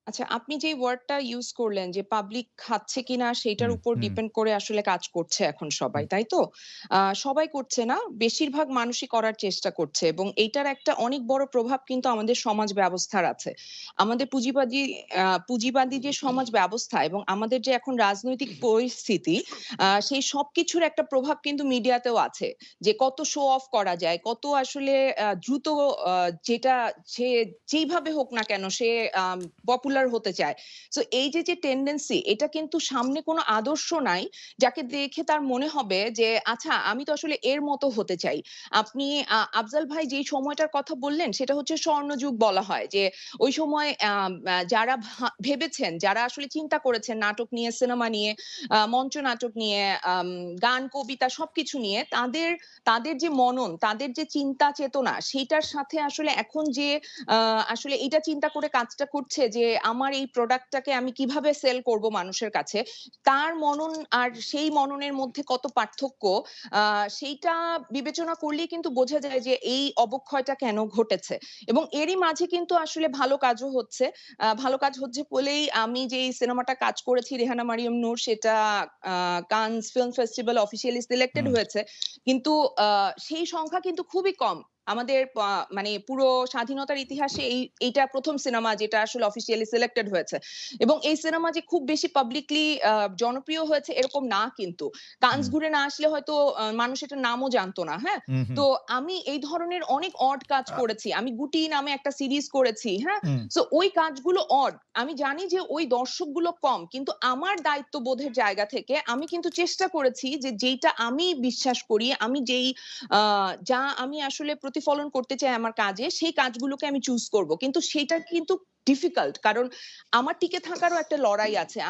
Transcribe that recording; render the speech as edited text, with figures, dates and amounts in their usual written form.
আচ্ছা, আপনি যেই ওয়ার্ডটা ইউজ করলেন যে পাবলিক খাচ্ছে কিনা সেটার হুম, উপর হুম, ডিপেন্ড করে আসলে কাজ করছে এখন সবাই, হুম, তাই তো? সবাই করছে না, বেশিরভাগ মানুষই করার চেষ্টা করছে এবং এইটার একটা অনেক বড় প্রভাব কিন্তু আমাদের সমাজ ব্যবস্থার আছে। আমাদের পুঁজিবাদী যে সমাজ ব্যবস্থা এবং আমাদের যে এখন রাজনৈতিক পরিস্থিতি, সেই সবকিছুর একটা প্রভাব কিন্তু মিডিয়াতেও আছে। যে কত শো অফ করা যায়, কত আসলে দ্রুত যেটা সে যেইভাবে হোক না কেন সে পপুলার হতে চায়। সো এই যে টেনডেন্সি এটা কিন্তু সামনে কোনো আদর্শ নাই, যাকে দেখে তার মনে হবে যে আচ্ছা আমি তো আসলে এর মতো হতে চাই। আপনি আফজাল ভাই যেই সময়টার কথা বললেন সেটা হচ্ছে স্বর্ণযুগ বলা হয় যে ওই সময় যারা ভেবেছেন, যারা আসলে চিন্তা করেছেন নাটক নিয়ে, সিনেমা নিয়ে, মঞ্চ নাটক নিয়ে, গান, কবিতা সবকিছু নিয়ে তাদের যে মনন, তাদের যে চিন্তা চেতনা সেইটার সাথে আসলে এখন যে আ আসলে এটা চিন্তা করে কাজটা করছে যে আমার এই প্রোডাক্টটাকে আমি কিভাবে সেল করব মানুষের কাছে। তার মনন আর সেই মননের মধ্যে কত পার্থক্য আ সেইটা বিবেচনা করলেই কিন্তু বোঝা যায় যে এই অবক্ষয়টা কেন ঘটেছে। এবং এরই মাঝে কিন্তু আসলে ভালো কাজও হচ্ছে। ভালো কাজ হচ্ছে বলেই আমি যেই সিনেমাটা কাজ করেছি 'রেহানা মারিয়াম নূর' সেটা আ Cannes film festival officially selected hmm. হয়েছে। কিন্তু আ সেই সংখ্যা কিন্তু খুবই কম। আমাদের মানে পুরো স্বাধীনতার ইতিহাসে এইটা ১ম সিনেমা যেটা আসলে অফিসিয়ালি সিলেক্টেড হয়েছে। এবং এই সিনেমা যে খুব বেশি পাবলিকলি জনপ্রিয় হয়েছে এরকম না কিন্তু। কানস হুম, ঘুরে না আসলে হয়তো মানুষ এটার নামও জানতো না, হ্যাঁ? হুম, হুম, তো আমি এই ধরনের অনেক অড কাজ করেছি। আমি 'গুটি' নামে একটা সিরিজ করেছি, হ্যাঁ? হুম, সো ওই কাজগুলো অড। আমি জানি যে ওই দর্শকগুলো কম। কিন্তু আমার দায়িত্ববোধের জায়গা থেকে আমি কিন্তু চেষ্টা করেছি যে যেইটা আমি বিশ্বাস করি, আমি যেই আ যা আমি আসলে প্রতিফলন করতে চাই আমার কাজে, সেই কাজগুলোকে আমি চুজ করব। কিন্তু সেটা কিন্তু ডিফিকাল্ট। কারণ আমার টিকে থাকারও একটা লড়াই আছে।